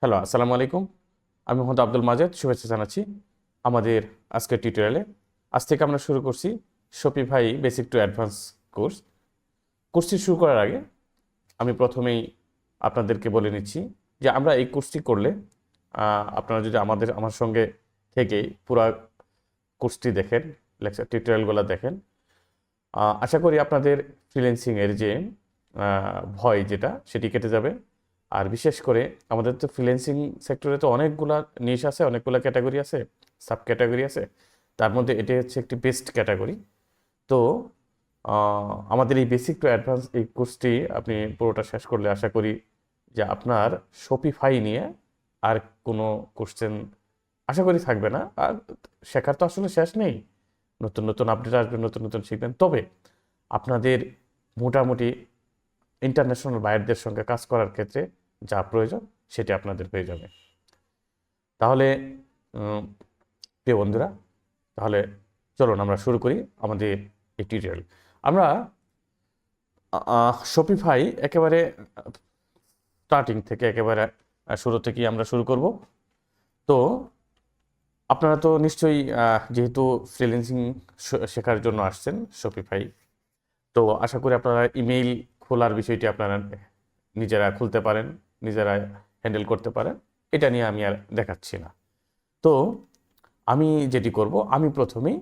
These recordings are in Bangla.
হ্যালো, আসসালামু আলাইকুম। আমি মোহাম্মদ আব্দুল মাজেদ, শুভেচ্ছা জানাচ্ছি আমাদের আজকের টিউটোরিয়ালে। আজ থেকে আমরা শুরু করছি Shopify basic to advance course. কোর্সটি শুরু করার আগে আমি প্রথমেই আপনাদেরকে বলে নিচ্ছি যে আমরা এই কোর্সটি করলে আপনারা যদি আমার সঙ্গে থেকে পুরো কোর্সটি দেখেন, লেকচার টিউটোরিয়ালগুলো দেখেন, আশা করি আপনাদের ফ্রিল্যান্সিংয়ের যে ভয় যেটা সেটি কেটে যাবে। আর বিশেষ করে আমাদের তো ফ্রিল্যান্সিং সেক্টরে তো অনেকগুলা নিশ আছে, অনেকগুলো ক্যাটাগরি আছে, সাব ক্যাটাগরি আছে। তার মধ্যে এটি হচ্ছে একটি বেস্ট ক্যাটাগরি। তো আমাদের এই বেসিক টু অ্যাডভান্স এই কোর্সটি আপনি পুরোটা শেষ করলে আশা করি যে আপনার শপিফাই নিয়ে আর কোনো কোশ্চেন আশা করি থাকবে না। আর শেখার তো আসলে শেষ নেই, নতুন নতুন আপডেট আসবে, নতুন নতুন শিখবেন। তবে আপনাদের মোটামুটি ইন্টারন্যাশনাল বায়ারদের সঙ্গে কাজ করার ক্ষেত্রে যা প্রয়োজন সেটি আপনাদের পেয়ে যাবে। তাহলে প্রিয় বন্ধুরা, তাহলে চলুন আমরা শুরু করি আমাদের এই টিউটোরিয়াল। আমরা শপিফাই একেবারে স্টার্টিং থেকে, একেবারে শুরু থেকেই আমরা শুরু করব। তো আপনারা তো নিশ্চয়ই যেহেতু ফ্রিল্যান্সিং শেখার জন্য আসছেন শপিফাই, তো আশা করি আপনারা ইমেইল খোলার বিষয়টি আপনারা নিজেরা খুলতে পারেন, নিজেরা হ্যান্ডেল করতে পারেন। এটা নিয়ে আমি আর দেখাচ্ছি না। তো আমি যেটি করব, আমি প্রথমেই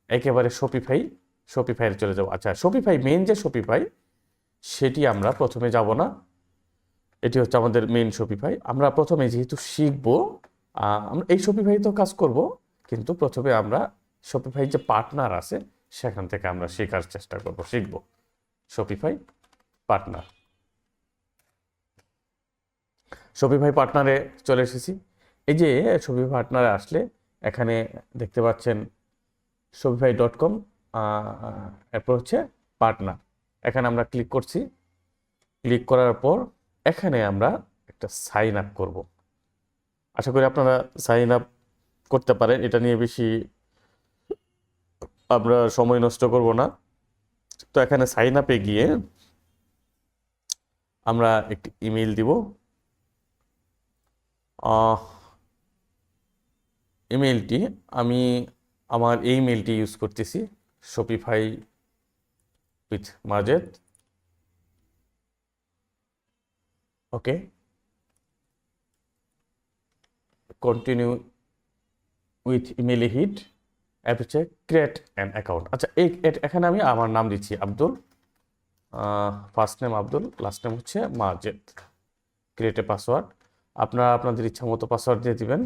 একেবারে শপিফাইয়ের চলে যাব। আচ্ছা, শপিফাই মেইন যে শপিফাই সেটি আমরা প্রথমে যাব না, এটি হচ্ছে আমাদের মেইন শপিফাই। আমরা প্রথমে যেহেতু শিখব, আমরা এই শপিফাই তো কাজ করব, কিন্তু প্রথমে আমরা শপিফাই যে পার্টনার আছে সেখান থেকে আমরা শেখার চেষ্টা করব, শিখব শপিফাই পার্টনার। শপিফাই পার্টনারে চলে এসেছি। এই যে শপিফাই পার্টনারে আসলে এখানে দেখতে পাচ্ছেন shopify.com, এরপর হচ্ছে পার্টনার। এখানে আমরা ক্লিক করছি। ক্লিক করার পর এখানে আমরা একটা সাইন আপ করব। আশা করি আপনারা সাইন আপ করতে পারেন, এটা নিয়ে বেশি আমরা সময় নষ্ট করব না। তো এখানে সাইন আপে গিয়ে আমরা একটি ইমেল দিব। ইমেলটি আমি আমার এই ইমেলটি ইউজ করতেছি, Shopify with Majed. Okay, continue with email hit, app হচ্ছে ক্রিয়েট অ্যান অ্যাকাউন্ট। আচ্ছা, এখানে আমি আমার নাম দিচ্ছি Abdul, first name Abdul, last name হচ্ছে মাজেদ। ক্রিয়েট এ পাসওয়ার্ড, আপনারা আপনাদের ইচ্ছা মতো পাসওয়ার্ড দিয়ে দিবেন।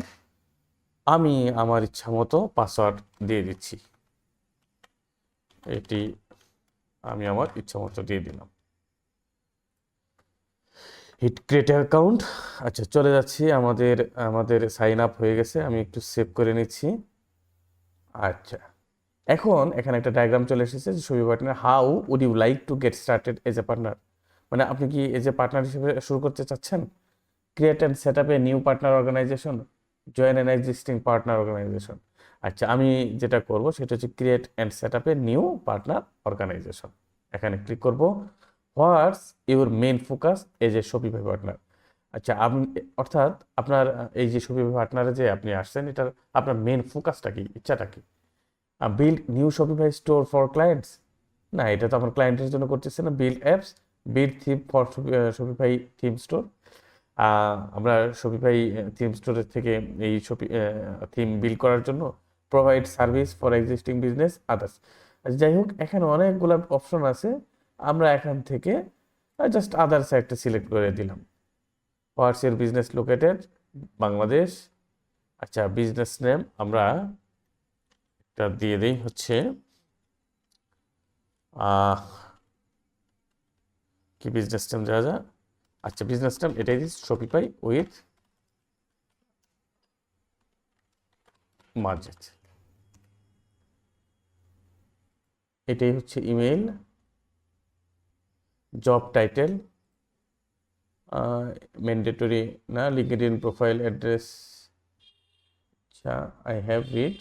আমি আমার ইচ্ছা মতো পাসওয়ার্ড দিয়ে দিচ্ছি, এটি আমি আমার ইচ্ছা মতো দিয়ে দিলাম। Hit create account. আচ্ছা, চলে যাচ্ছি, আমাদের সাইন আপ হয়ে গেছে। আমি একটু সেভ করে নিচ্ছি। আচ্ছা, এখন এখানে একটা ডায়াগ্রাম চলে এসেছে যে Shopify partner, how would you like to get started as a partner. মানে আপনি কি এজ এ পার্টনার হিসেবে শুরু করতে চাচ্ছেন? Create and set up a new partner organization, join an existing partner organization. আচ্ছা, আমি যেটা করব সেটা হচ্ছে create and set up a new partner organization. এখানে ক্লিক করব। What's your main focus as a Shopify partner. আচ্ছা, অর্থাৎ আপনার এই যে শপিফাই পার্টনারে যে আপনি আসছেন, এটার আপনার মেন ফোকাসটা কি, ইচ্ছাটা কি? Build new Shopify store for clients, না এটা তো আমার ক্লায়েন্টের জন্য করতেছে না। Build apps, build theme for Shopify theme store. আমরা শপিফাই থিম স্টোরের থেকে এই থিম বিল্ড করার জন্য provide service for existing business others. যাই হোক, এখানে অনেকগুলো অপশন আছে, আমরা এখান থেকে জাস্ট আদার্স একটা সিলেক্ট করে দিলাম। What's your business located, Bangladesh. আচ্ছা, বিজনেস নেম আমরা এটা দিয়ে দিই হচ্ছে কি বিজনেস নেম দেওয়া যায়। আচ্ছা, বিজনেস নেম এটাই দিচ্ছি, শপিফাই উইথ মাজেদ। এটাই হচ্ছে ইমেল। জব টাইটেল ম্যান্ডেটরি না, লিঙ্কডইন প্রোফাইল অ্যাড্রেস। আচ্ছা, আই হ্যাভ রিড,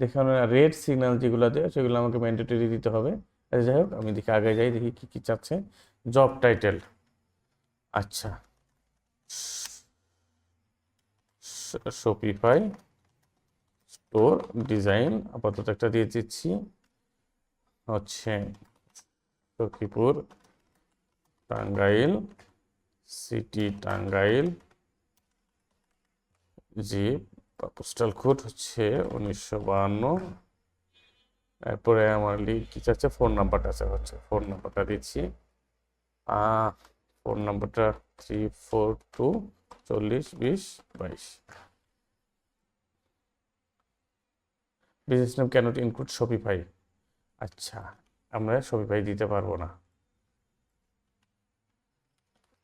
দেখানো রেড সিগন্যাল যেগুলো দেয় সেগুলো আমাকে ম্যান্ডেটরি দিতে হবে। আচ্ছা, যাই হোক, আমি দেখি আগে যাই, দেখি কী কী চাচ্ছে। জব টাইটেল, আচ্ছা শপিফাই স্টোর ডিজাইন আপাতত একটা দিয়ে দিচ্ছি হচ্ছে সখীপুর টাঙ্গাইল সিটি টাঙ্গাইল জি পোস্টাল কোড হচ্ছে 1952। এরপরে আমার কি চাচ্ছে ফোন নাম্বারটা হচ্ছে ফোন নাম্বারটা দিচ্ছি ফোন নাম্বারটা 342 40 20 22। Business name can't include Shopify. আচ্ছা আমরা শপিফাই দিতে পারবো না।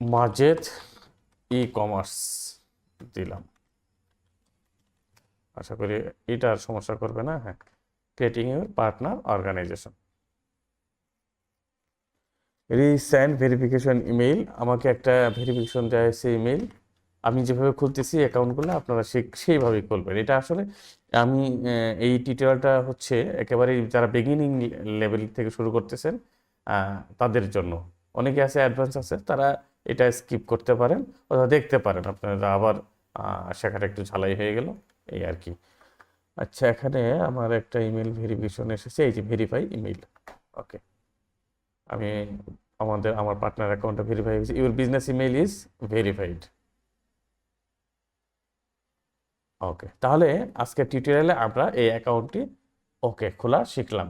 মাজেদ ই কমার্স দিলাম, আশা করি এটা আর সমস্যা করবে না। হ্যাঁ, creating your partner organization. Resend verification email, আমাকে একটা ভেরিফিকেশন দেওয়া হয়েছে ইমেইল। আমি যেভাবে খুলতেছি অ্যাকাউন্টগুলো আপনারা সেইভাবেই খুলবেন। এটা আসলে আমি এই টিউটোরিয়ালটা হচ্ছে একেবারে যারা বিগিনিং লেভেল থেকে শুরু করতেছেন তাদের জন্য। অনেকে আছে অ্যাডভান্স আছে, তারা এটা স্কিপ করতে পারেন অথবা দেখতে পারেন, আপনারা আবার শেখাটা একটু ঝালাই হয়ে গেল এই আর কি। আচ্ছা এখানে আমার একটা ইমেল ভেরিফিকেশন এসেছে, এই যে ভেরিফাই ইমেইল। ওকে, আমি আমার পার্টনার অ্যাকাউন্টটা ভেরিফাই হয়েছে। Your business email is verified. Okay, তাহলে আজকের টিউটোরিয়ালে আমরা এই অ্যাকাউন্টটি খোলা শিখলাম।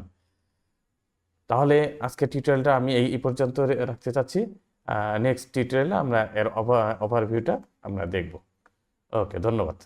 তাহলে আজকের টিউটোরিয়ালটা আমি এই পর্যন্ত রাখতে চাচ্ছি। নেক্সট টিউটোরিয়ালে আমরা এর ওভারভিউটা আমরা দেখব। ওকে, ধন্যবাদ।